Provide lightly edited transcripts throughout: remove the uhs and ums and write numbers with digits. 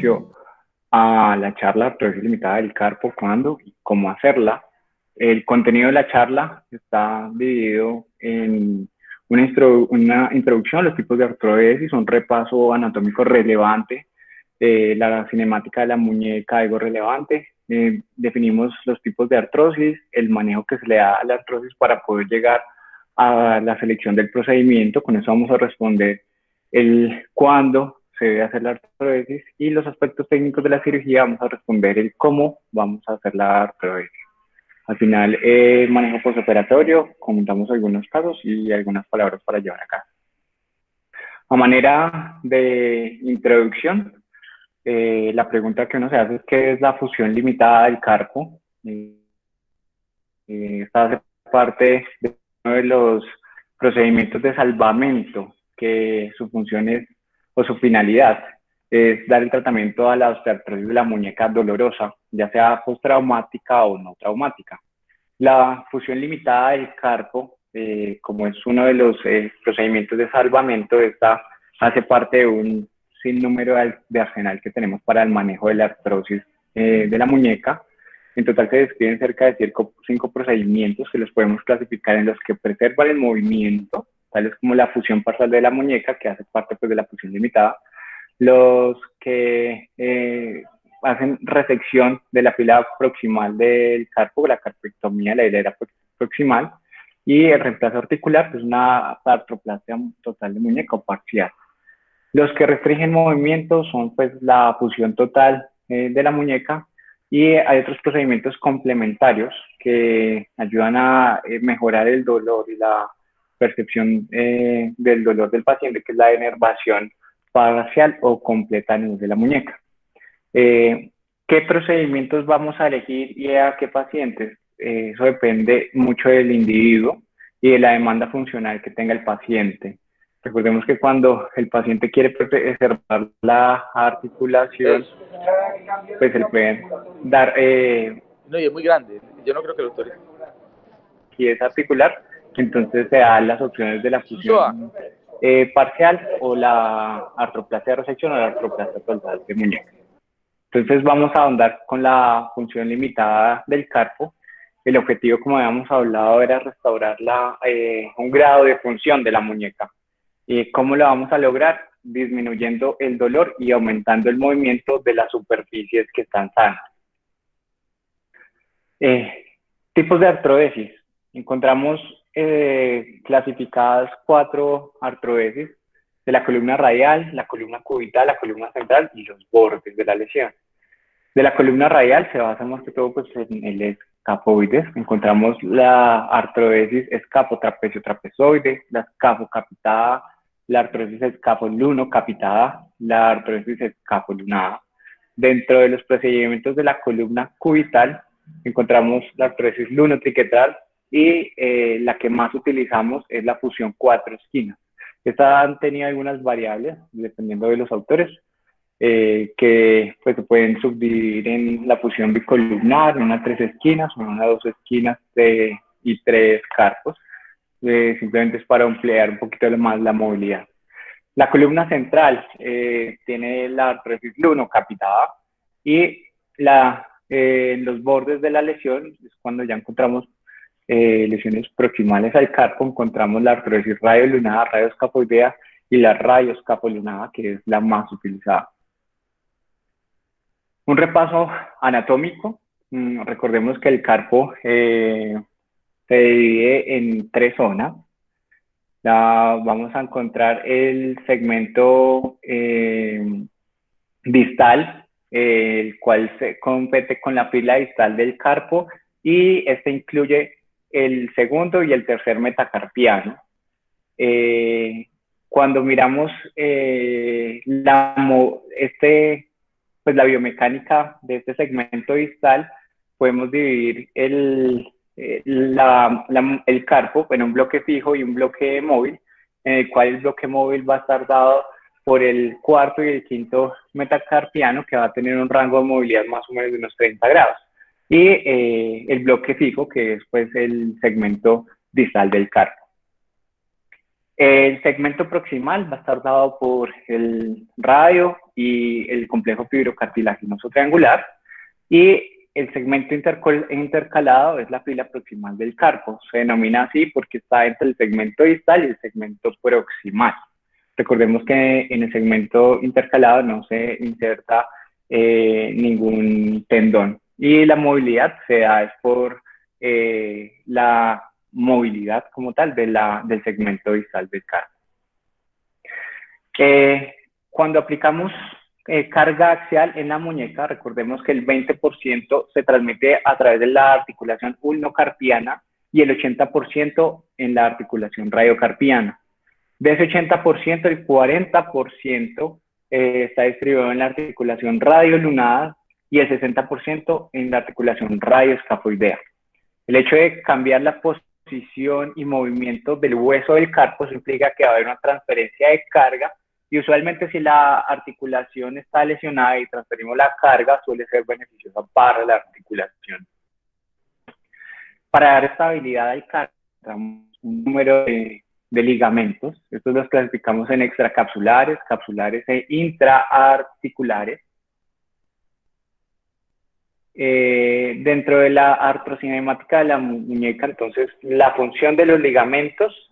inicio a la charla Artrosis Limitada del Carpo, cuándo y cómo hacerla. El contenido de la charla está dividido en una introducción a los tipos de artrosis, un repaso anatómico relevante, la cinemática de la muñeca, algo relevante. Definimos los tipos de artrosis, el manejo que se le da a la artrosis para poder llegar a la selección del procedimiento. Con eso vamos a responder el cuándo se debe hacer la artrosis, y los aspectos técnicos de la cirugía vamos a responder el cómo vamos a hacer la artrosis. Al final, manejo postoperatorio, comentamos algunos casos y algunas palabras para llevar a cabo. A manera de introducción, la pregunta que uno se hace es ¿qué es la fusión limitada del carpo? Esta hace parte de uno de los procedimientos de salvamento, que su función es, o su finalidad es dar el tratamiento a la osteoartrosis de la muñeca dolorosa, ya sea postraumática o no traumática. La fusión limitada del carpo, como es uno de los procedimientos de salvamento, esta hace parte de un sinnúmero de arsenal que tenemos para el manejo de la artrosis de la muñeca. En total se describen cerca de 5 procedimientos que los podemos clasificar en los que preservan el movimiento, tales como la fusión parcial de la muñeca, que hace parte pues, de la fusión limitada, los que hacen resección de la fila proximal del carpo, la carpectomía, la hilera proximal, y el reemplazo articular, que es una artroplastia total de muñeca o parcial. Los que restringen movimiento son pues la fusión total de la muñeca, y hay otros procedimientos complementarios que ayudan a mejorar el dolor y la percepción del dolor del paciente, que es la denervación parcial o completa a nivel de la muñeca. ¿Qué procedimientos vamos a elegir y a qué pacientes? Eso depende mucho del individuo y de la demanda funcional que tenga el paciente. Recordemos que cuando el paciente quiere preservar la articulación, pues se le pueden dar... no, y es muy grande. Yo no creo que lo autorice. Y es articular, entonces se dan las opciones de la fusión parcial o la artroplastia de resección o la artroplastia total de muñeca. Entonces vamos a ahondar con la función limitada del carpo. El objetivo, como habíamos hablado, era restaurar un grado de función de la muñeca. ¿Y cómo lo vamos a lograr? Disminuyendo el dolor y aumentando el movimiento de las superficies que están sanas. Tipos de artrodesis. Encontramos clasificadas 4 artrodesis: de la columna radial, la columna cubital, la columna central y los bordes de la lesión. De la columna radial se basa más que todo pues, en el escafoides. Encontramos la artrodesis escapotrapecio-trapezoide, la escafocapitada, la artrodesis escafoluno-capitada, la artrodesis escafolunada. Dentro de los procedimientos de la columna cubital encontramos la artrodesis lunotriquetral, y la que más utilizamos es la fusión 4 esquinas. Esta han tenido algunas variables dependiendo de los autores, que pues, se pueden subdividir en la fusión bicolumnar, una 3 esquinas, una 2 esquinas y 3 carpos. Simplemente es para ampliar un poquito más la movilidad. La columna central tiene la artrodesis lunocapitada, y los bordes de la lesión es cuando ya encontramos lesiones proximales al carpo. Encontramos la artrodesis radiolunada, radioscafoidea y la radioscafolunada, que es la más utilizada. Un repaso anatómico. Recordemos que el carpo se divide en 3 zonas. Vamos a encontrar el segmento distal, el cual se compete con la fila distal del carpo, y este incluye el segundo y el tercer metacarpiano. Cuando miramos la biomecánica de este segmento distal, podemos dividir el carpo en un bloque fijo y un bloque móvil, en el cual el bloque móvil va a estar dado por el cuarto y el quinto metacarpiano, que va a tener un rango de movilidad más o menos de unos 30 grados. Y el bloque fijo, que es pues, el segmento distal del carpo. El segmento proximal va a estar dado por el radio y el complejo fibrocartilaginoso triangular, y el segmento intercalado es la fila proximal del carpo. Se denomina así porque está entre el segmento distal y el segmento proximal. Recordemos que en el segmento intercalado no se inserta ningún tendón, y la movilidad se da es por la movilidad como tal del segmento distal del carpo. Cuando aplicamos carga axial en la muñeca, recordemos que el 20% se transmite a través de la articulación ulnocarpiana y el 80% en la articulación radiocarpiana. De ese 80%, el 40% está distribuido en la articulación radiolunada y el 60% en la articulación radioescafoidea. El hecho de cambiar la posición y movimiento del hueso del carpo implica que va a haber una transferencia de carga, y usualmente si la articulación está lesionada y transferimos la carga, suele ser beneficiosa para la articulación. Para dar estabilidad al carpo, un número de ligamentos. Estos los clasificamos en extracapsulares, capsulares e intraarticulares. Dentro de la artrocinemática de la muñeca, entonces, la función de los ligamentos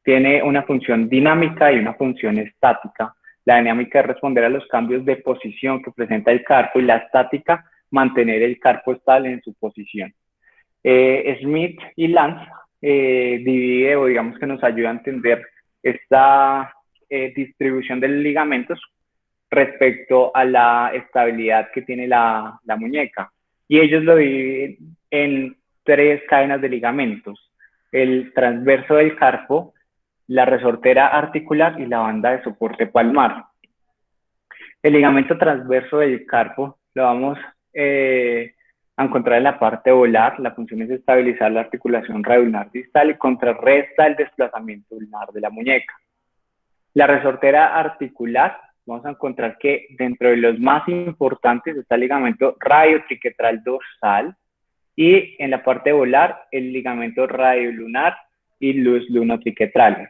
tiene una función dinámica y una función estática. La dinámica es responder a los cambios de posición que presenta el carpo, y la estática, mantener el carpo estable en su posición. Smith y Lance divide, o digamos que nos ayuda a entender esta distribución de los ligamentos respecto a la estabilidad que tiene la muñeca. Y ellos lo dividen en 3 cadenas de ligamentos: el transverso del carpo, la resortera articular y la banda de soporte palmar. El ligamento transverso del carpo lo vamos a encontrar en la parte volar. La función es estabilizar la articulación radioulnar distal y contrarresta el desplazamiento ulnar de la muñeca. La resortera articular, vamos a encontrar que dentro de los más importantes está el ligamento radiotriquetral dorsal, y en la parte volar el ligamento radiolunar y los lunotriquetrales.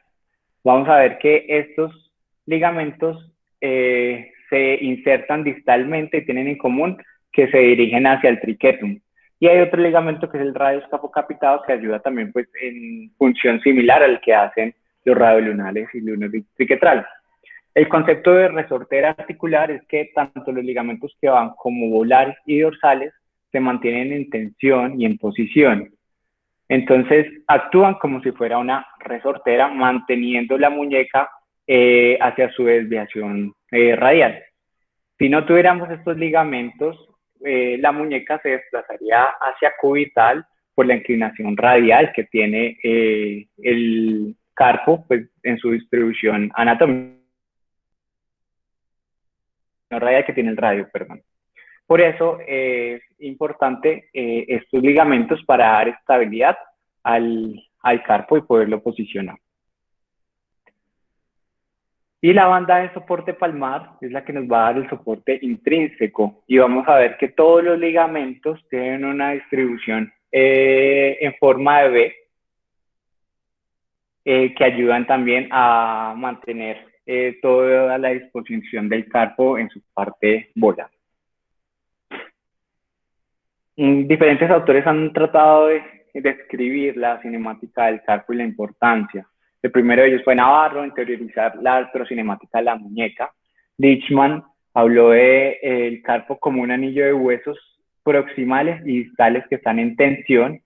Vamos a ver que estos ligamentos se insertan distalmente y tienen en común que se dirigen hacia el triquetum. Y hay otro ligamento que es el radioescapocapitado, que ayuda también pues en función similar al que hacen los radiolunales y lunotriquetrales. El concepto de resortera articular es que tanto los ligamentos que van como volares y dorsales se mantienen en tensión y en posición. Entonces actúan como si fuera una resortera, manteniendo la muñeca hacia su desviación radial. Si no tuviéramos estos ligamentos, la muñeca se desplazaría hacia cubital por la inclinación radial que tiene el carpo pues, en su distribución anatómica. No radial que tiene el radio, perdón. Por eso es importante estos ligamentos para dar estabilidad al carpo y poderlo posicionar. Y la banda de soporte palmar es la que nos va a dar el soporte intrínseco, y vamos a ver que todos los ligamentos tienen una distribución en forma de V, que ayudan también a mantener toda la disposición del carpo en su parte volar. Diferentes autores han tratado de describir la cinemática del carpo y la importancia. El primero de ellos fue Navarro, en teorizar la artrocinemática de la muñeca. Lichman habló de el carpo como un anillo de huesos proximales y distales que están en tensión.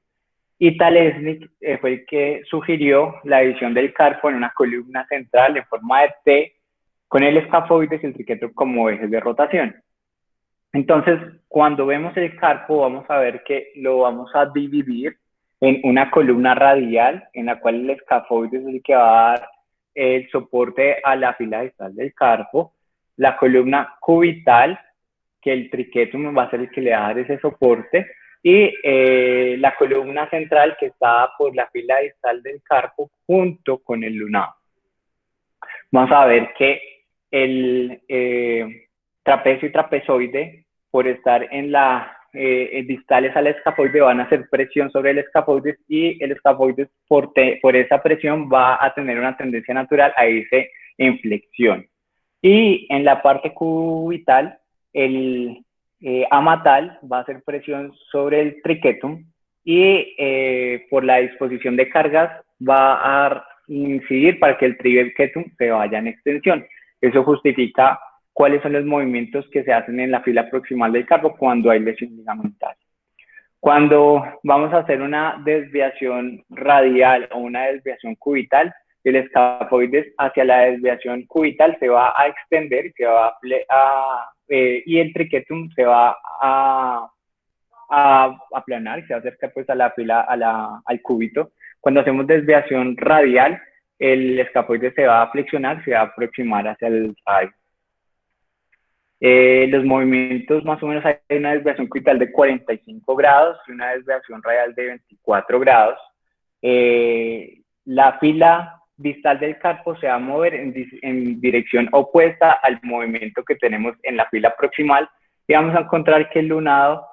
Y Talesnik fue el que sugirió la división del carpo en una columna central en forma de T, con el escafoides y el triquetro como ejes de rotación. Entonces, cuando vemos el carpo, vamos a ver que lo vamos a dividir en una columna radial, en la cual el escafoides es el que va a dar el soporte a la fila distal del carpo, la columna cubital, que el triquetum va a ser el que le va a dar ese soporte, y la columna central, que está por la fila distal del carpo junto con el lunado. Vamos a ver que el trapecio y trapezoide, por estar en la distales al escafoide van a hacer presión sobre el escafoides y el escafoides por esa presión va a tener una tendencia natural a irse en flexión. Y en la parte cubital, el amatal va a hacer presión sobre el triquetum y por la disposición de cargas va a incidir para que el triquetum se vaya en extensión. Eso justifica cuáles son los movimientos que se hacen en la fila proximal del carpo cuando hay lesión ligamental. Cuando vamos a hacer una desviación radial o una desviación cubital, el escafoides hacia la desviación cubital se va a extender y el triquetum se va a aplanar y se va a acercar pues a la fila, al cúbito. Cuando hacemos desviación radial, el escafoides se va a flexionar, se va a aproximar hacia el radio. Los movimientos, más o menos, hay una desviación cubital de 45 grados y una desviación radial de 24 grados. La fila distal del carpo se va a mover en dirección opuesta al movimiento que tenemos en la fila proximal y vamos a encontrar que el lunado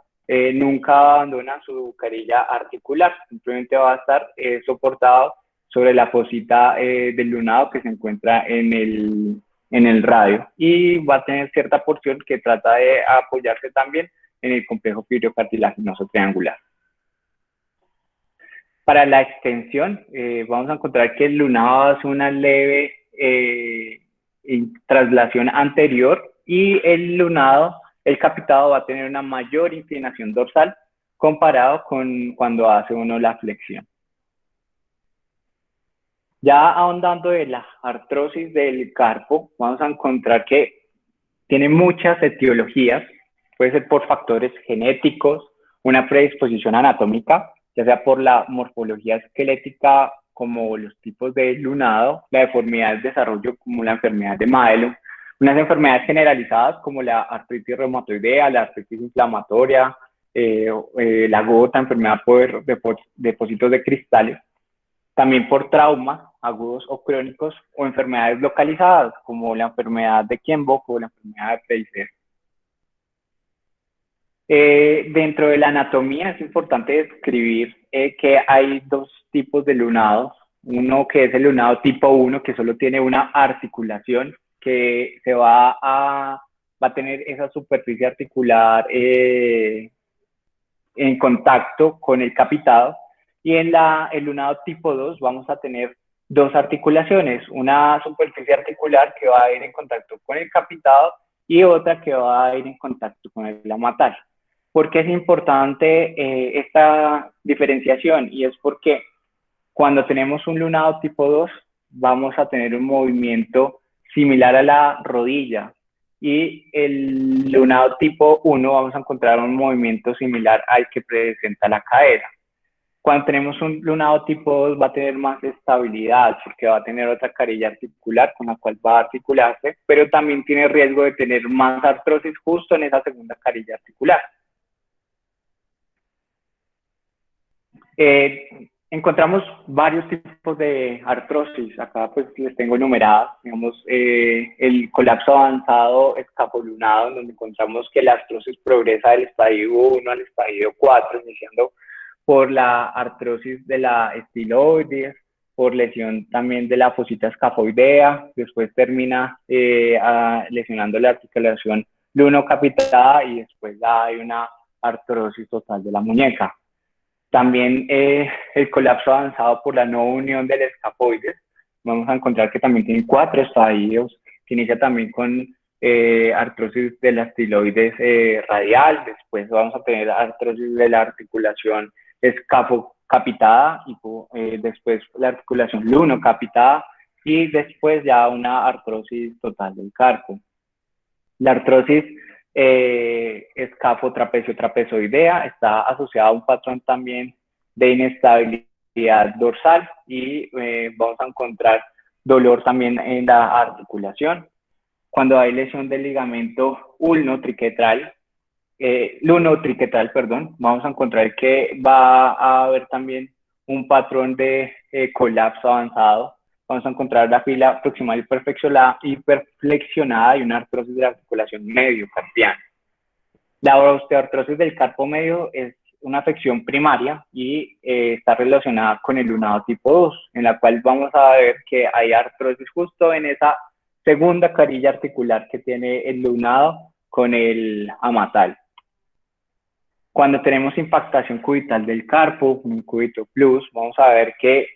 nunca abandona su carilla articular, simplemente va a estar soportado sobre la fosita del lunado que se encuentra en el radio y va a tener cierta porción que trata de apoyarse también en el complejo fibrocartilaginoso triangular. Para la extensión, vamos a encontrar que el lunado hace una leve traslación anterior y el lunado, el capitado, va a tener una mayor inclinación dorsal comparado con cuando hace uno la flexión. Ya ahondando de la artrosis del carpo, vamos a encontrar que tiene muchas etiologías, puede ser por factores genéticos, una predisposición anatómica, ya sea por la morfología esquelética como los tipos de lunado, la deformidad del desarrollo como la enfermedad de Madelung, unas enfermedades generalizadas como la artritis reumatoidea, la artritis inflamatoria, la gota, enfermedad por depósitos de cristales, también por traumas agudos o crónicos o enfermedades localizadas como la enfermedad de Kienbock o la enfermedad de Preiser. Dentro de la anatomía es importante describir que hay dos tipos de lunados. Uno que es el lunado tipo 1, que solo tiene una articulación que se va a tener esa superficie articular en contacto con el capitado. Y en el lunado tipo 2 vamos a tener dos articulaciones, una superficie articular que va a ir en contacto con el capitado y otra que va a ir en contacto con el amatal. ¿Por qué es importante esta diferenciación? Y es porque cuando tenemos un lunado tipo 2 vamos a tener un movimiento similar a la rodilla y el lunado tipo 1 vamos a encontrar un movimiento similar al que presenta la cadera. Cuando tenemos un lunado tipo 2 va a tener más estabilidad porque va a tener otra carilla articular con la cual va a articularse, pero también tiene riesgo de tener más artrosis justo en esa segunda carilla articular. Encontramos varios tipos de artrosis, acá pues les tengo enumeradas, digamos el colapso avanzado escapolunado, donde encontramos que la artrosis progresa del estadio 1 al estadio 4, iniciando por la artrosis de la estiloides, por lesión también de la fosita escafoidea, después termina lesionando la articulación lunocapitada y después hay una artrosis total de la muñeca. También el colapso avanzado por la no unión del escafoides, vamos a encontrar que también tiene 4 estadios, que inicia también con artrosis de la estiloides radial, después vamos a tener artrosis de la articulación escafocapitada y después la articulación lunocapitada y después ya una artrosis total del carpo. La artrosis escafotrapecio-trapezoidea está asociada a un patrón también de inestabilidad dorsal y vamos a encontrar dolor también en la articulación. Cuando hay lesión del ligamento lunotriquetral, vamos a encontrar que va a haber también un patrón de colapso avanzado. Vamos a encontrar la fila proximal hiperflexionada y una artrosis de la articulación mediocarpiana. La osteoartrosis del carpo medio es una afección primaria y está relacionada con el lunado tipo 2, en la cual vamos a ver que hay artrosis justo en esa segunda carilla articular que tiene el lunado con el amatal. Cuando tenemos impactación cubital del carpo, un cúbito plus, vamos a ver que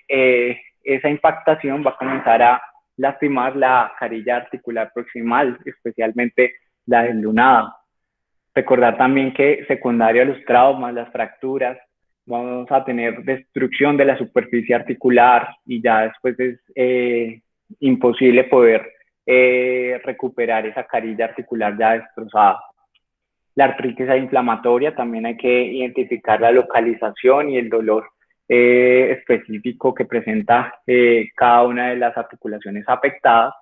esa impactación va a comenzar a lastimar la carilla articular proximal, especialmente la del lunado. Recordar también que secundario a los traumas, las fracturas, vamos a tener destrucción de la superficie articular y ya después es imposible poder recuperar esa carilla articular ya destrozada. La artritis inflamatoria, también hay que identificar la localización y el dolor específico que presenta cada una de las articulaciones afectadas.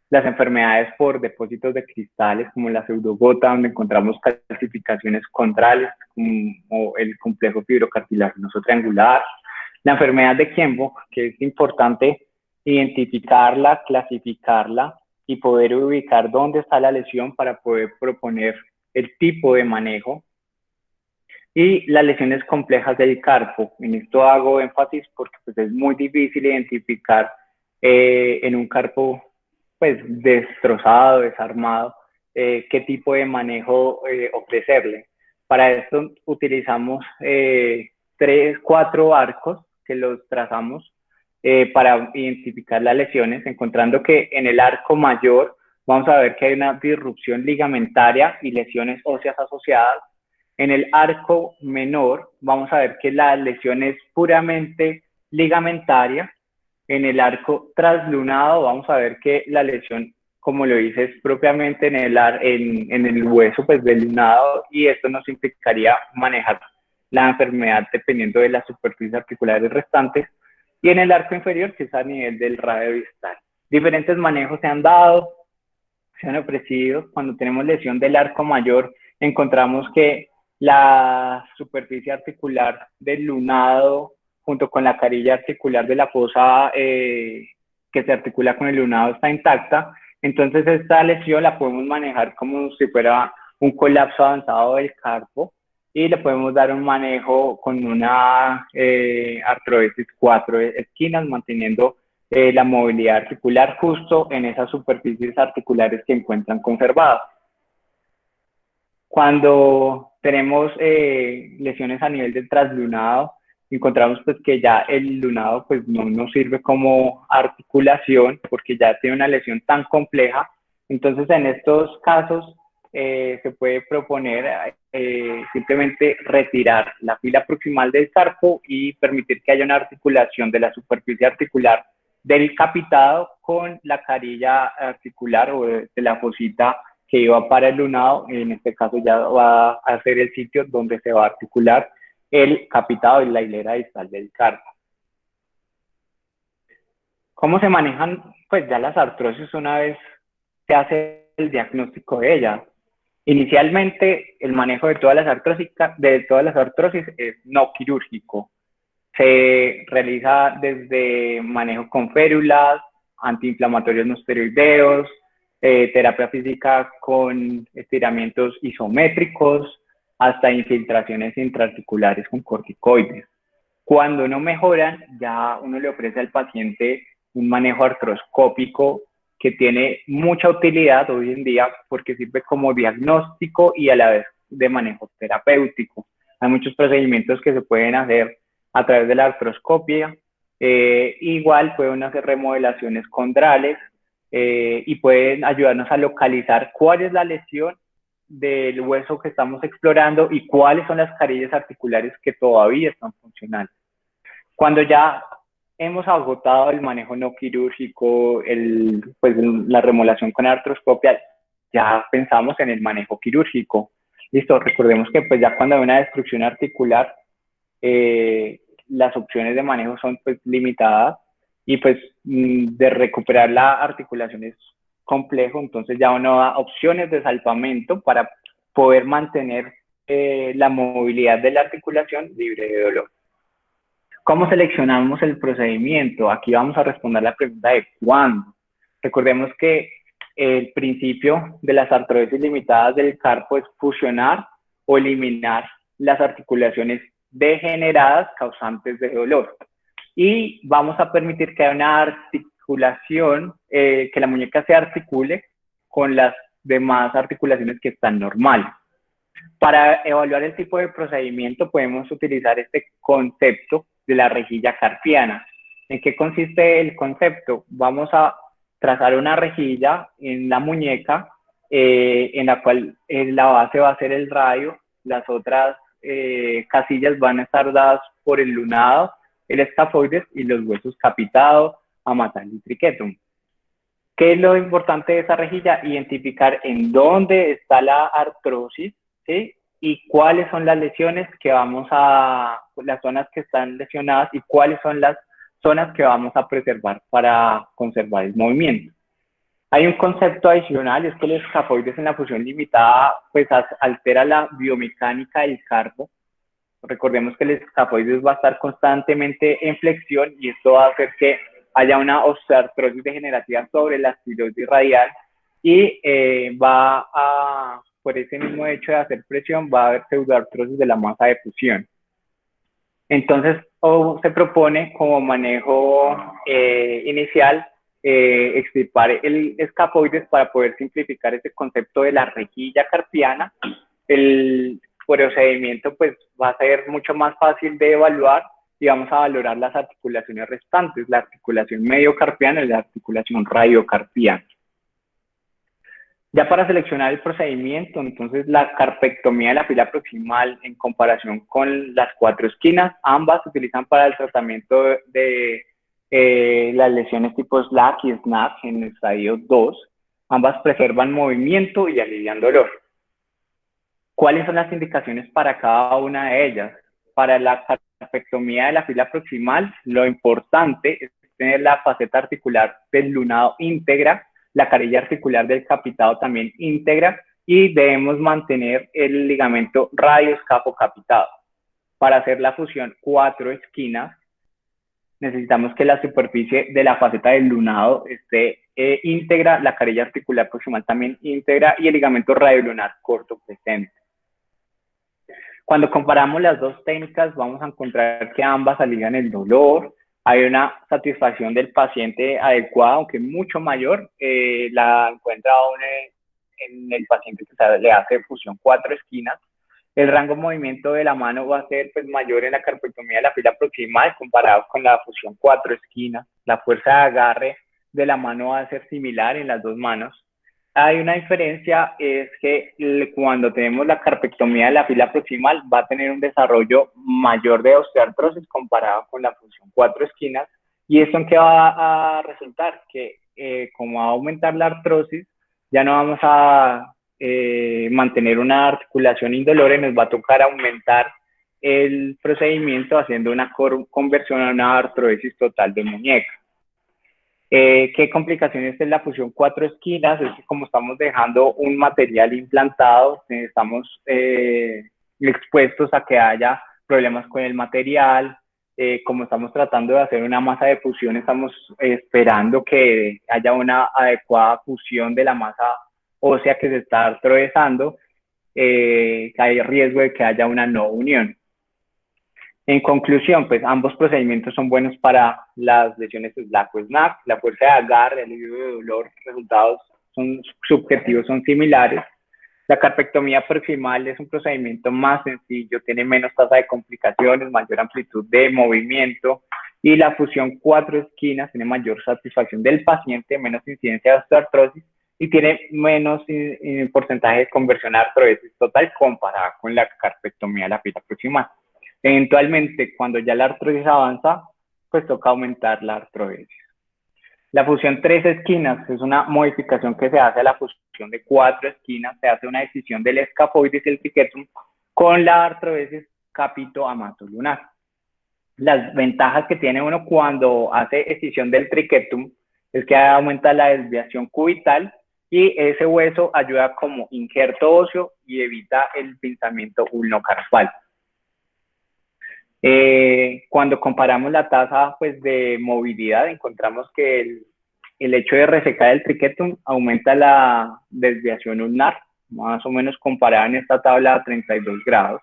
Las enfermedades por depósitos de cristales, como la pseudogota, donde encontramos calcificaciones condrales, como el complejo fibrocartilaginoso triangular. La enfermedad de Kienbock, que es importante identificarla, clasificarla y poder ubicar dónde está la lesión para poder proponer el tipo de manejo. Y las lesiones complejas del carpo. En esto hago énfasis porque pues, es muy difícil identificar en un carpo pues destrozado, desarmado, qué tipo de manejo ofrecerle. Para esto utilizamos 4 arcos que los trazamos para identificar las lesiones, encontrando que en el arco mayor vamos a ver que hay una disrupción ligamentaria y lesiones óseas asociadas. En el arco menor vamos a ver que la lesión es puramente ligamentaria. En el arco traslunado vamos a ver que la lesión, como lo dice, es propiamente en el hueso pues, del lunado, y esto nos implicaría manejar la enfermedad dependiendo de las superficies articulares restantes. Y en el arco inferior, que es a nivel del radio distal. Diferentes manejos se han dado, se han ofrecido. Cuando tenemos lesión del arco mayor, encontramos que la superficie articular del lunado junto con la carilla articular de la fosa que se articula con el lunado está intacta. Entonces esta lesión la podemos manejar como si fuera un colapso avanzado del carpo y le podemos dar un manejo con una artrodesis 4 esquinas, manteniendo la movilidad articular justo en esas superficies articulares que encuentran conservadas. Cuando tenemos lesiones a nivel del traslunado, encontramos pues que ya el lunado pues no nos sirve como articulación porque ya tiene una lesión tan compleja. Entonces en estos casos se puede proponer simplemente retirar la fila proximal del carpo y permitir que haya una articulación de la superficie articular del capitado con la carilla articular o de la fosita que iba para el lunado. En este caso ya va a ser el sitio donde se va a articular el capitado y la hilera distal del carpo. ¿Cómo se manejan pues ya las artrosis una vez se hace el diagnóstico de ellas? Inicialmente el manejo de todas las artrosis es no quirúrgico. Se realiza desde manejo con férulas, antiinflamatorios no esteroideos, terapia física con estiramientos isométricos, hasta infiltraciones intraarticulares con corticoides. Cuando no mejoran, ya uno le ofrece al paciente un manejo artroscópico que tiene mucha utilidad hoy en día porque sirve como diagnóstico y a la vez de manejo terapéutico. Hay muchos procedimientos que se pueden hacer a través de la artroscopia. Igual pueden hacer remodelaciones condrales y pueden ayudarnos a localizar cuál es la lesión del hueso que estamos explorando y cuáles son las carillas articulares que todavía están funcionando. Cuando ya hemos agotado el manejo no quirúrgico, pues, la remodelación con artroscopia, ya pensamos en el manejo quirúrgico. Listo, recordemos que pues ya cuando hay una destrucción articular, las opciones de manejo son pues limitadas y pues de recuperar la articulación es complejo, entonces ya uno da opciones de salvamento para poder mantener la movilidad de la articulación libre de dolor. ¿Cómo seleccionamos el procedimiento? Aquí vamos a responder la pregunta de ¿cuándo? Recordemos que el principio de las artrodesis limitadas del carpo es fusionar o eliminar las articulaciones degeneradas causantes de dolor. Y vamos a permitir que haya una articulación, que la muñeca se articule con las demás articulaciones que están normales. Para evaluar el tipo de procedimiento podemos utilizar este concepto de la rejilla carpiana. ¿En qué consiste el concepto? Vamos a trazar una rejilla en la muñeca, en la cual la base va a ser el radio, las otras casillas van a estar dadas por el lunado, el escafoides y los huesos capitado, amatal y triquetum. ¿Qué es lo importante de esa rejilla? Identificar en dónde está la artrosis, ¿sí? Y cuáles son las lesiones que las zonas que están lesionadas y cuáles son las zonas que vamos a preservar para conservar el movimiento. Hay un concepto adicional, es que el escafoides en la fusión limitada pues altera la biomecánica del carpo. Recordemos que el escafoides va a estar constantemente en flexión y esto va a hacer que haya una osteoartrosis degenerativa sobre la estilosis radial y por ese mismo hecho de hacer presión, va a haber pseudoartrosis de la masa de fusión. Entonces, se propone como manejo inicial extirpar el escafoides para poder simplificar ese concepto de la rejilla carpiana. El procedimiento pues va a ser mucho más fácil de evaluar y vamos a valorar las articulaciones restantes, la articulación mediocarpiana y la articulación radiocarpiana. Ya para seleccionar el procedimiento, entonces la carpectomía de la fila proximal en comparación con las 4 esquinas, ambas se utilizan para el tratamiento de las lesiones tipo SLAC y SNAP en el estadio 2. Ambas preservan movimiento y alivian dolor. ¿Cuáles son las indicaciones para cada una de ellas? Para la carpectomía de la fila proximal, lo importante es tener la faceta articular del lunado íntegra, la carilla articular del capitado también íntegra y debemos mantener el ligamento radioescafocapitado. Para hacer la fusión 4 esquinas, necesitamos que la superficie de la faceta del lunado esté íntegra, la carilla articular proximal también íntegra y el ligamento radiolunar corto presente. Cuando comparamos las dos técnicas, vamos a encontrar que ambas alivian el dolor, hay una satisfacción del paciente adecuada, aunque mucho mayor, la encuentra aún en el paciente que le hace fusión 4 esquinas. El rango de movimiento de la mano va a ser pues, mayor en la carpectomía de la fila proximal comparado con la fusión 4 esquinas. La fuerza de agarre de la mano va a ser similar en las dos manos. Hay una diferencia, es que cuando tenemos la carpectomía de la fila proximal va a tener un desarrollo mayor de osteoartrosis comparado con la fusión 4 esquinas. ¿Y esto en qué va a resultar? Que como va a aumentar la artrosis, ya no vamos a mantener una articulación indolore, nos va a tocar aumentar el procedimiento haciendo una conversión a una artrosis total de muñeca. ¿Qué complicaciones es la fusión 4 esquinas? Es que como estamos dejando un material implantado, estamos expuestos a que haya problemas con el material. Como estamos tratando de hacer una masa de fusión, estamos esperando que haya una adecuada fusión de la masa ósea que se está atravesando. Hay riesgo de que haya una no unión. En conclusión, pues ambos procedimientos son buenos para las lesiones SLAC o SNAP. La fuerza de agarre, el alivio de dolor, resultados son subjetivos, son similares. La carpectomía proximal es un procedimiento más sencillo, tiene menos tasa de complicaciones, mayor amplitud de movimiento. Y la fusión 4 esquinas tiene mayor satisfacción del paciente, menos incidencia de osteoartrosis y tiene menos porcentaje de conversión a artrosis total comparada con la carpectomía de la fila proximal. Eventualmente, cuando ya la artrosis avanza, pues toca aumentar la artrosis. La fusión 3 esquinas es una modificación que se hace a la fusión de 4 esquinas. Se hace una escisión del escafoides y el triquetum con la artrosis capito-amatolunar. Las ventajas que tiene uno cuando hace escisión del triquetum es que aumenta la desviación cubital y ese hueso ayuda como injerto óseo y evita el pinzamiento ulnocarpal. Cuando comparamos la tasa pues, de movilidad, encontramos que el hecho de resecar el triquetum aumenta la desviación ulnar más o menos comparada en esta tabla a 32 grados.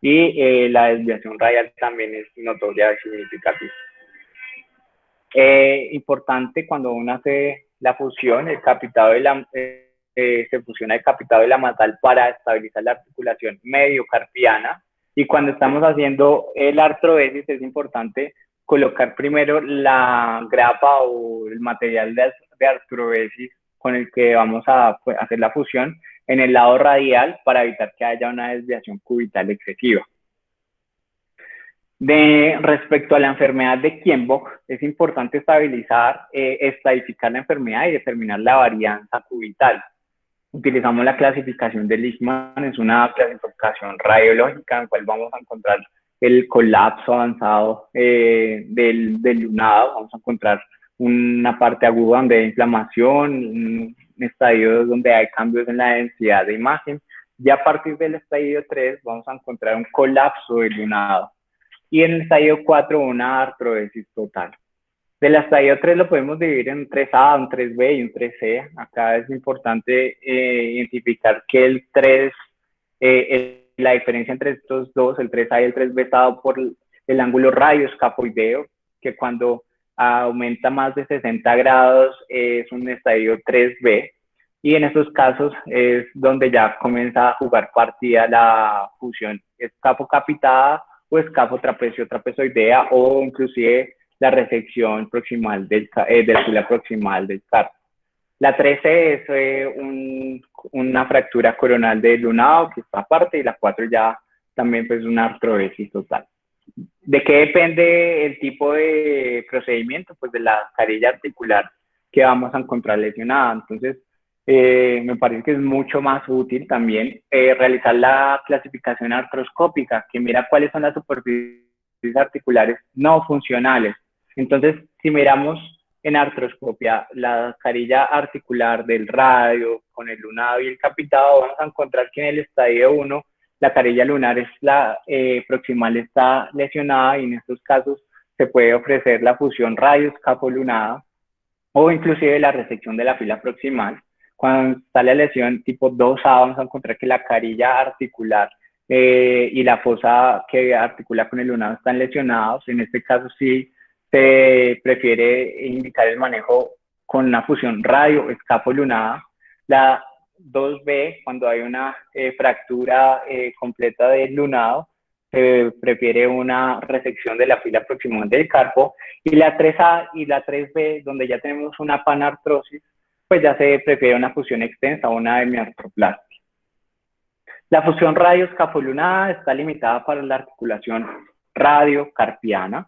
Y la desviación radial también es notoria y significativa. Importante cuando uno hace la fusión, el capitado de la, se fusiona el capitado de la matal para estabilizar la articulación mediocarpiana. Y cuando estamos haciendo el artrodesis es importante colocar primero la grapa o el material de artrodesis con el que vamos a hacer la fusión en el lado radial para evitar que haya una desviación cubital excesiva. Respecto a la enfermedad de Kienbock, es importante estadificar la enfermedad y determinar la varianza cubital. Utilizamos la clasificación de Leishman, es una clasificación radiológica en la cual vamos a encontrar el colapso avanzado del lunado, vamos a encontrar una parte aguda donde hay inflamación, un estadio donde hay cambios en la densidad de imagen, y a partir del estadio 3 vamos a encontrar un colapso del lunado. Y en el estadio 4 una artrodesis total. Del estadio 3 lo podemos dividir en un 3A, un 3B y un 3C. Acá es importante identificar que el 3, la diferencia entre estos dos, el 3A y el 3B, está dado por el ángulo radio-escafoideo, que cuando aumenta más de 60 grados es un estadio 3B. Y en estos casos es donde ya comienza a jugar partida la fusión escafocapitada o escafotrapecio-trapezoidea o inclusive la resección proximal de la fila proximal del carpo. La 13 es una fractura coronal del lunado que está aparte y la 4 ya también pues una artrodesis total. ¿De qué depende el tipo de procedimiento? Pues de la carilla articular que vamos a encontrar lesionada. Entonces, me parece que es mucho más útil también realizar la clasificación artroscópica, que mira cuáles son las superficies articulares no funcionales. Entonces, si miramos en artroscopia la carilla articular del radio con el lunado y el capitado, vamos a encontrar que en el estadio 1 la carilla lunar proximal está lesionada y en estos casos se puede ofrecer la fusión radio-escafolunada o inclusive la resección de la fila proximal. Cuando está la lesión tipo 2A, vamos a encontrar que la carilla articular y la fosa que articula con el lunado están lesionados. En este caso sí se prefiere indicar el manejo con una fusión radio-escafolunada. La 2B, cuando hay una fractura completa del lunado, se prefiere una resección de la fila proximal del carpo. Y la 3A y la 3B, donde ya tenemos una panartrosis, pues ya se prefiere una fusión extensa o una hemiartroplastia. La fusión radio-escafolunada está limitada para la articulación radiocarpiana.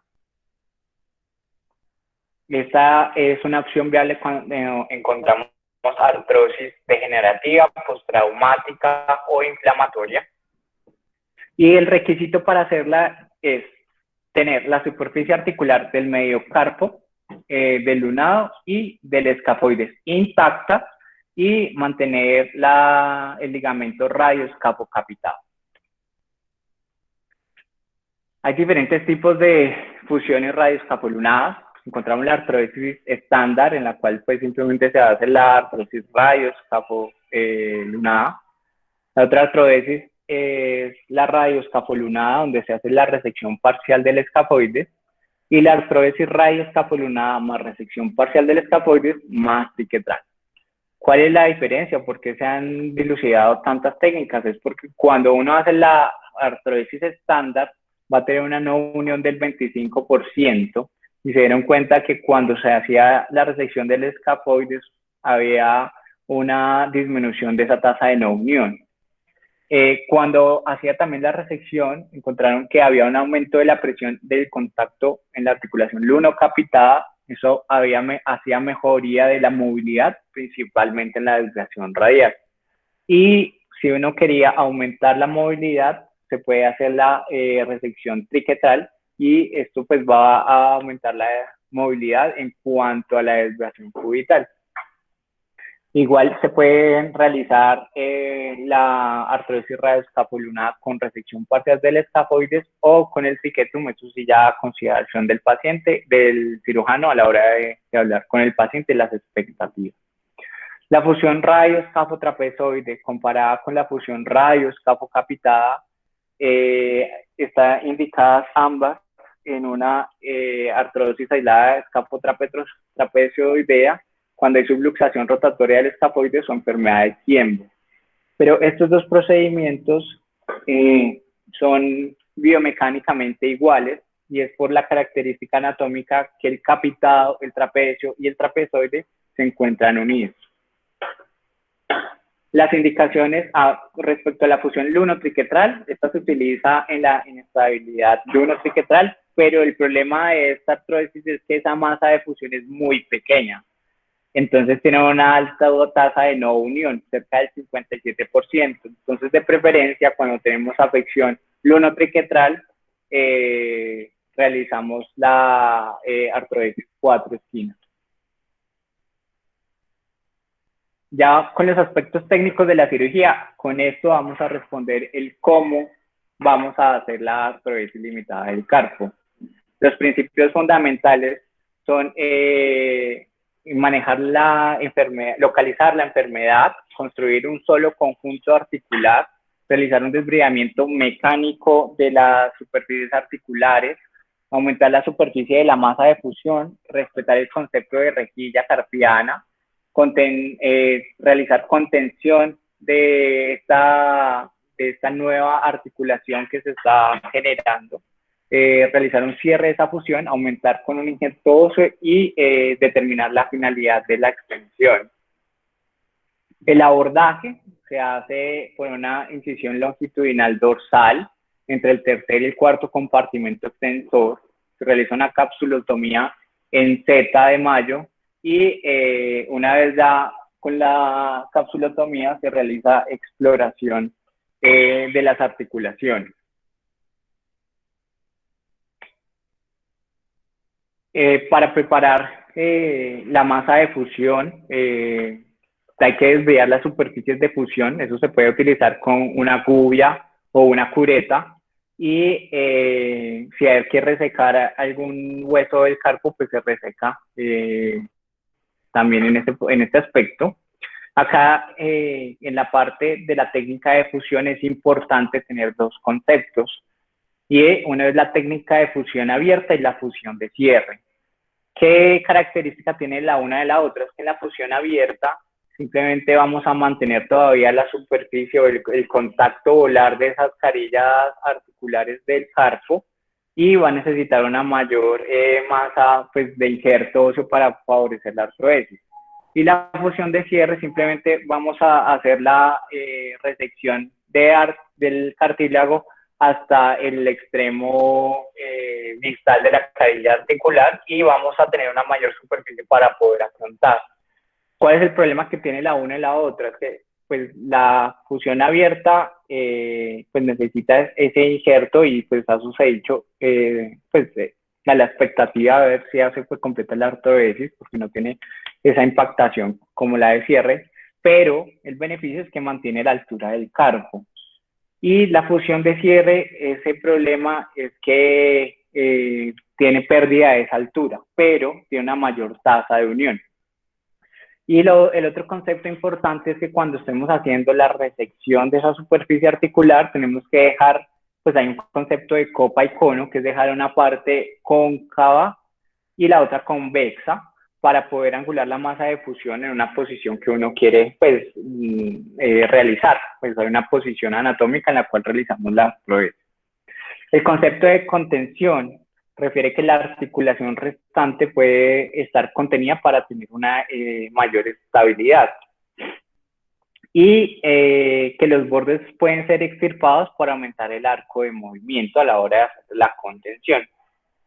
Esta es una opción viable cuando encontramos artrosis degenerativa, postraumática o inflamatoria. Y el requisito para hacerla es tener la superficie articular del mediocarpo, del lunado y del escafoides intacta y mantener el ligamento radio-escafocapitado. Hay diferentes tipos de fusiones radio-escafolunada. Encontramos la artrosis estándar, en la cual pues simplemente se hace la artrosis radio-escafolunada. La otra artrosis es la radio-escafolunada, donde se hace la resección parcial del escafoides, y la artrosis radio-escafolunada más resección parcial del escafoides más piquetral. ¿Cuál es la diferencia? ¿Por qué se han dilucidado tantas técnicas? Es porque cuando uno hace la artrosis estándar va a tener una no unión del 25%, y se dieron cuenta que cuando se hacía la resección del escafoides había una disminución de esa tasa de no unión. Cuando hacía también la resección, encontraron que había un aumento de la presión del contacto en la articulación lunocapitada. Eso hacía mejoría de la movilidad, principalmente en la desviación radial. Y si uno quería aumentar la movilidad, se puede hacer la resección triquetral, y esto pues va a aumentar la movilidad en cuanto a la desviación cubital. Igual se puede realizar la artrosis radioescafolunada con resección parcial del escafoides o con el piquetum. Eso sí ya a consideración del paciente, del cirujano a la hora de hablar con el paciente, las expectativas. La fusión radio-escafo-trapezoide comparada con la fusión radio-escafo-capitada está indicadas ambas en una artrosis aislada de escafotrapezoidea cuando hay subluxación rotatoria del escafoide o enfermedad de Kienbo. Pero estos dos procedimientos son biomecánicamente iguales y es por la característica anatómica que el capitado, el trapecio y el trapezoide se encuentran unidos. Las indicaciones respecto a la fusión lunotriquetral, esta se utiliza en la inestabilidad lunotriquetral, pero el problema de esta artrosis es que esa masa de fusión es muy pequeña. Entonces tiene una alta tasa de no unión, cerca del 57%. Entonces, de preferencia, cuando tenemos afección lunotriquetral, realizamos la artrodesis 4 esquinas. Ya con los aspectos técnicos de la cirugía, con esto vamos a responder el cómo vamos a hacer la artrodesis limitada del carpo. Los principios fundamentales son manejar la enfermedad, localizar la enfermedad, construir un solo conjunto articular, realizar un desbridamiento mecánico de las superficies articulares, aumentar la superficie de la masa de fusión, respetar el concepto de rejilla carpiana, realizar contención de esta nueva articulación que se está generando, realizar un cierre de esa fusión, aumentar con un injerto óseo y determinar la finalidad de la extensión. El abordaje se hace con una incisión longitudinal dorsal entre el tercer y el cuarto compartimento extensor. Se realiza una capsulotomía en Z de Mayo y una vez ya con la capsulotomía se realiza exploración de las articulaciones. Para preparar la masa de fusión, hay que desviar las superficies de fusión. Eso se puede utilizar con una gubia o una cureta. Y si hay que resecar algún hueso del carpo, pues se reseca también en este aspecto. Acá, en la parte de la técnica de fusión, es importante tener dos conceptos. Y una es la técnica de fusión abierta y la fusión de cierre. ¿Qué característica tiene la una de la otra? Es que en la fusión abierta simplemente vamos a mantener todavía la superficie o el contacto volar de esas carillas articulares del carpo y va a necesitar una mayor masa pues, de injerto óseo para favorecer la artrodesis. Y la fusión de cierre simplemente vamos a hacer la resección del cartílago hasta el extremo distal de la carilla articular y vamos a tener una mayor superficie para poder afrontar. ¿Cuál es el problema que tiene la una y la otra? Es que pues, la fusión abierta pues, necesita ese injerto y pues eso se ha dicho a la expectativa de ver si hace pues, completa la artrodesis porque no tiene esa impactación como la de cierre, pero el beneficio es que mantiene la altura del carpo. Y la fusión de cierre, ese problema es que tiene pérdida de esa altura, pero tiene una mayor tasa de unión. Y el otro concepto importante es que cuando estemos haciendo la resección de esa superficie articular, tenemos que dejar, pues hay un concepto de copa y cono, que es dejar una parte cóncava y la otra convexa, para poder angular la masa de fusión en una posición que uno quiere pues, realizar. Pues hay una posición anatómica en la cual realizamos la artrodesis. El concepto de contención refiere que la articulación restante puede estar contenida para tener una mayor estabilidad. Y que los bordes pueden ser extirpados para aumentar el arco de movimiento a la hora de hacer la contención.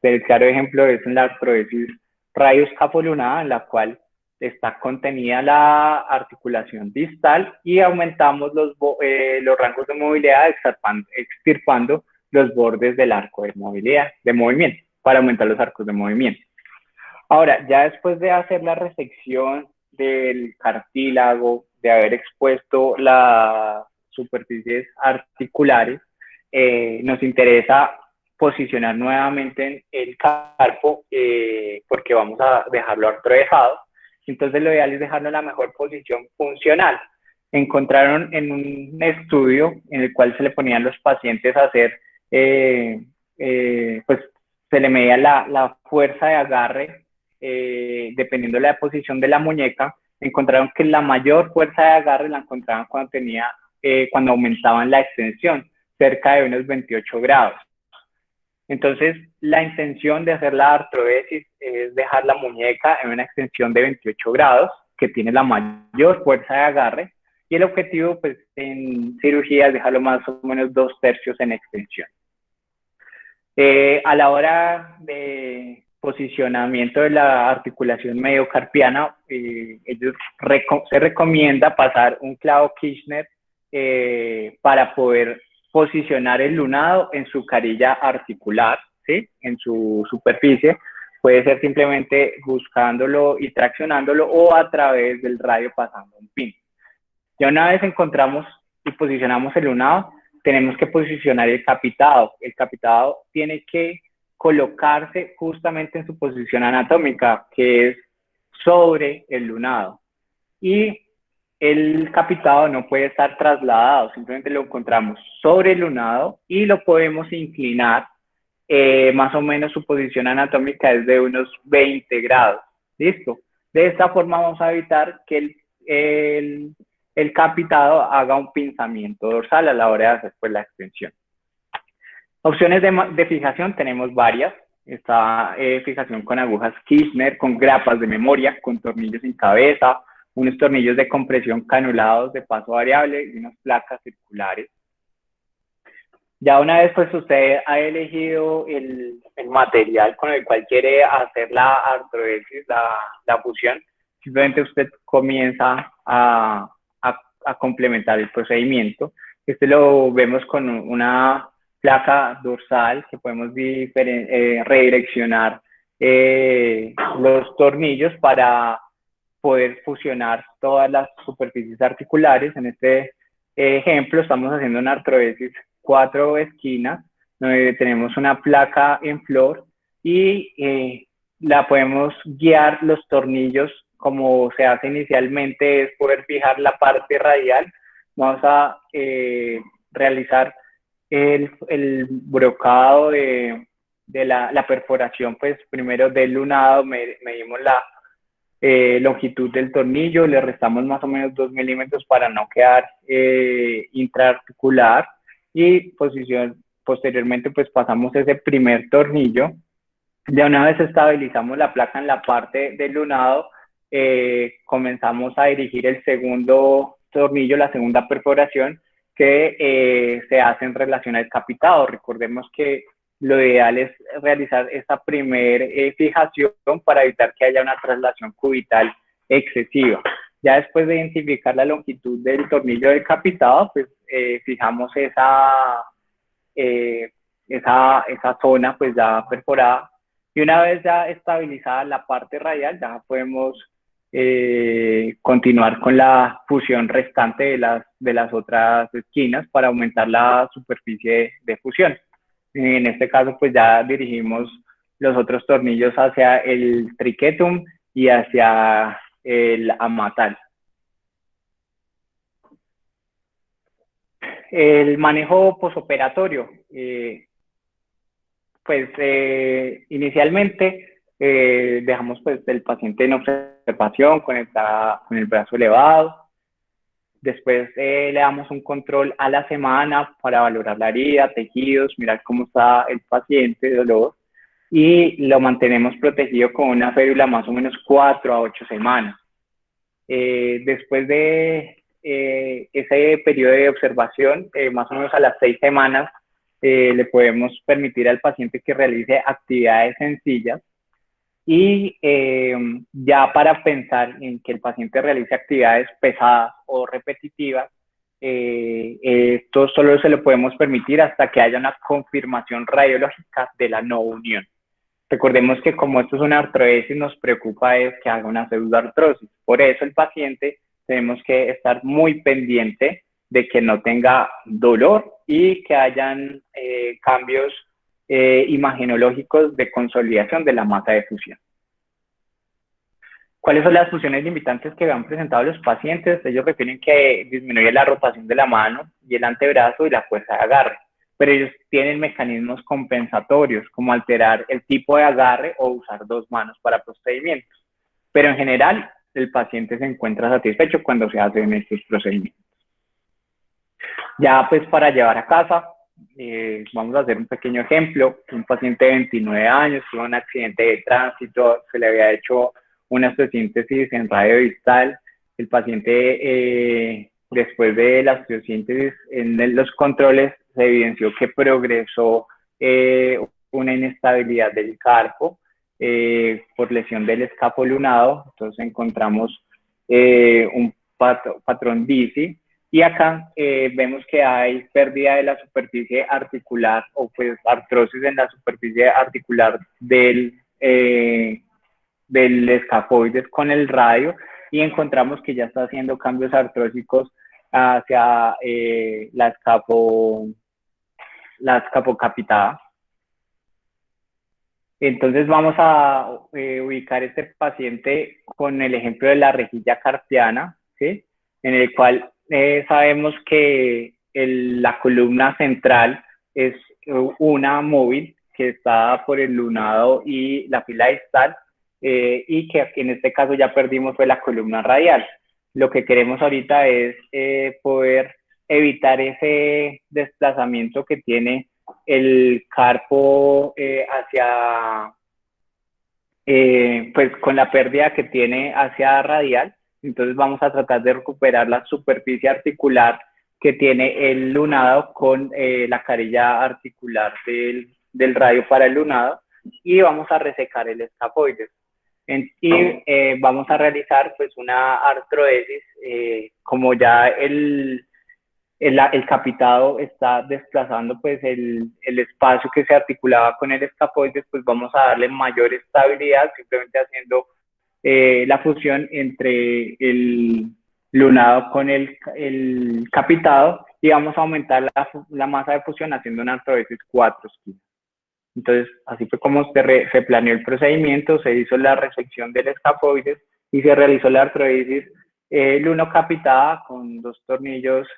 El claro ejemplo es en la artrodesis radioescapolunada, en la cual está contenida la articulación distal y aumentamos los rangos de movilidad extirpando los bordes del arco de movimiento, para aumentar los arcos de movimiento. Ahora, ya después de hacer la resección del cartílago, de haber expuesto las superficies articulares, nos interesa posicionar nuevamente el carpo porque vamos a dejarlo artroejado Entonces lo ideal es dejarlo en la mejor posición funcional. Encontraron en un estudio en el cual se le ponían los pacientes a hacer, pues se le medía la fuerza de agarre dependiendo de la posición de la muñeca. Encontraron que la mayor fuerza de agarre la encontraban cuando aumentaban la extensión, cerca de unos 28 grados. Entonces, la intención de hacer la artrodesis es dejar la muñeca en una extensión de 28 grados, que tiene la mayor fuerza de agarre, y el objetivo, pues, en cirugía es dejarlo más o menos 2/3 en extensión. A la hora de posicionamiento de la articulación mediocarpiana, se recomienda pasar un clavo Kirchner para poder posicionar el lunado en su carilla articular, ¿sí? En su superficie. Puede ser simplemente buscándolo y traccionándolo o a través del radio pasando un pin. Ya una vez encontramos y posicionamos el lunado, tenemos que posicionar el capitado. El capitado tiene que colocarse justamente en su posición anatómica, que es sobre el lunado. Y el capitado no puede estar trasladado, simplemente lo encontramos sobre el lunado y lo podemos inclinar. Más o menos su posición anatómica es de unos 20 grados. ¿Listo? De esta forma vamos a evitar que el capitado haga un pinzamiento dorsal a la hora de hacer pues, la extensión. Opciones de fijación tenemos varias. Está fijación con agujas Kirchner, con grapas de memoria, con tornillos en cabeza, unos tornillos de compresión canulados de paso variable y unas placas circulares. Ya una vez pues usted ha elegido el material con el cual quiere hacer la artrodesis, la fusión, simplemente usted comienza a complementar el procedimiento. Este lo vemos con una placa dorsal que podemos redireccionar los tornillos para poder fusionar todas las superficies articulares. En este ejemplo estamos haciendo una artrodesis 4 esquinas, donde tenemos una placa en flor y la podemos guiar los tornillos como se hace inicialmente, es poder fijar la parte radial. Vamos a realizar el brocado de la perforación, pues primero del lunado, medimos la longitud del tornillo, le restamos más o menos 2 milímetros para no quedar intraarticular y posteriormente pues pasamos ese primer tornillo. Ya una vez estabilizamos la placa en la parte del lunado, comenzamos a dirigir el segundo tornillo, la segunda perforación que se hace en relación al capitado. Recordemos que lo ideal es realizar esta primera fijación para evitar que haya una traslación cubital excesiva. Ya después de identificar la longitud del tornillo del capitado, pues fijamos esa zona pues ya perforada. Y una vez ya estabilizada la parte radial, ya podemos continuar con la fusión restante de las otras esquinas para aumentar la superficie de fusión. En este caso, pues ya dirigimos los otros tornillos hacia el triquetum y hacia el amatal. El manejo posoperatorio. Inicialmente dejamos pues el paciente en observación con el brazo elevado. Después le damos un control a la semana para valorar la herida, tejidos, mirar cómo está el paciente, dolor, y lo mantenemos protegido con una férula más o menos 4 a 8 semanas. Después de ese periodo de observación, más o menos a las 6 semanas, le podemos permitir al paciente que realice actividades sencillas y ya para pensar en que el paciente realice actividades pesadas o repetitivas, esto solo se lo podemos permitir hasta que haya una confirmación radiológica de la no unión. Recordemos que como esto es una artrodesis, nos preocupa es que haga una pseudoartrosis. Por eso el paciente tenemos que estar muy pendiente de que no tenga dolor y que hayan cambios imagenológicos de consolidación de la masa de fusión. ¿Cuáles son las funciones limitantes que han presentado los pacientes? Ellos refieren que disminuye la rotación de la mano y el antebrazo y la fuerza de agarre, pero ellos tienen mecanismos compensatorios, como alterar el tipo de agarre o usar dos manos para procedimientos. Pero en general, el paciente se encuentra satisfecho cuando se hacen estos procedimientos. Ya pues para llevar a casa, vamos a hacer un pequeño ejemplo. Un paciente de 29 años tuvo un accidente de tránsito, se le había hecho una osteosíntesis en radio distal. El paciente, después de la osteosíntesis en los controles, se evidenció que progresó una inestabilidad del carpo por lesión del escapolunado. Entonces encontramos un patrón DISI. Y acá vemos que hay pérdida de la superficie articular o pues artrosis en la superficie articular del escafoides con el radio, y encontramos que ya está haciendo cambios artrósicos hacia la escapocapitada. Entonces vamos a ubicar este paciente con el ejemplo de la rejilla carpiana, ¿sí? En el cual sabemos que la columna central es una móvil que está por el lunado y la fila distal, y que en este caso ya perdimos fue la columna radial. Lo que queremos ahorita es poder evitar ese desplazamiento que tiene el carpo hacia, pues con la pérdida que tiene hacia radial. Entonces vamos a tratar de recuperar la superficie articular que tiene el lunado con la carilla articular del radio para el lunado, y vamos a resecar el escafoides. Y vamos a realizar pues una artrodesis, como ya el capitado está desplazando pues el espacio que se articulaba con el escafoides, pues vamos a darle mayor estabilidad simplemente haciendo la fusión entre el lunado con el capitado, y vamos a aumentar la masa de fusión haciendo una artrodesis 4 esquinas. Entonces, así fue como se planeó el procedimiento, se hizo la resección del escafoides y se realizó la artrodesis lunocapitada con 2 tornillos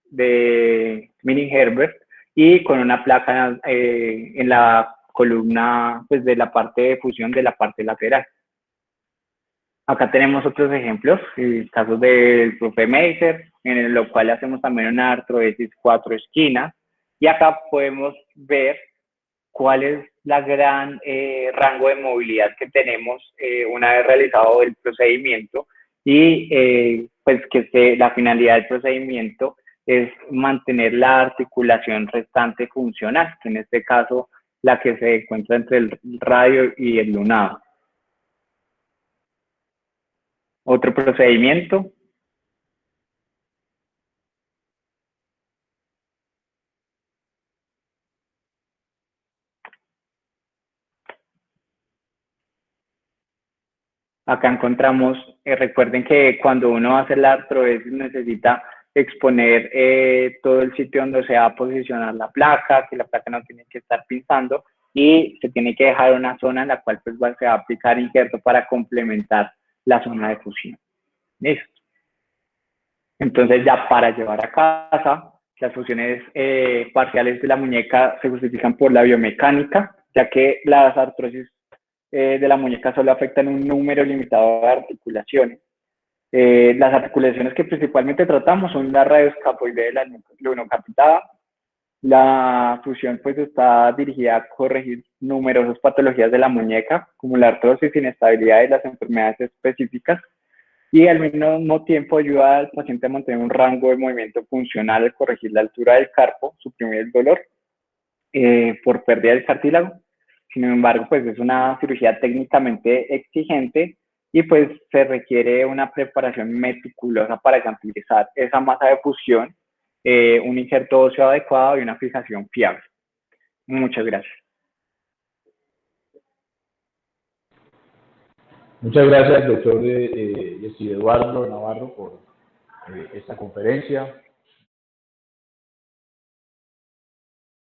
de mini Herbert y con una placa en la columna pues, de la parte de fusión de la parte lateral. Acá tenemos otros ejemplos, casos del profe Meiser, en lo cual hacemos también una artrodesis 4 esquinas, y acá podemos ver cuál es la gran rango de movilidad que tenemos una vez realizado el procedimiento, y pues que la finalidad del procedimiento es mantener la articulación restante funcional, que en este caso la que se encuentra entre el radio y el lunado. Otro procedimiento. Acá encontramos, recuerden que cuando uno hace la artrodesis necesita exponer todo el sitio donde se va a posicionar la placa, que la placa no tiene que estar pinzando, y se tiene que dejar una zona en la cual pues, se va a aplicar injerto para complementar la zona de fusión. Listo. Entonces ya para llevar a casa, las funciones parciales de la muñeca se justifican por la biomecánica, ya que las artrosis de la muñeca solo afectan un número limitado de articulaciones. Las articulaciones que principalmente tratamos son la radioescafoide de la lunocapitada. La fusión pues está dirigida a corregir numerosas patologías de la muñeca, como la artrosis, inestabilidad y las enfermedades específicas, y al mismo tiempo ayuda al paciente a mantener un rango de movimiento funcional al corregir la altura del carpo, suprimir el dolor por pérdida del cartílago. Sin embargo, pues es una cirugía técnicamente exigente y pues se requiere una preparación meticulosa para garantizar esa masa de fusión, un injerto óseo adecuado y una fijación fiable. Muchas gracias. Muchas gracias, doctor Eduardo Navarro, por esta conferencia.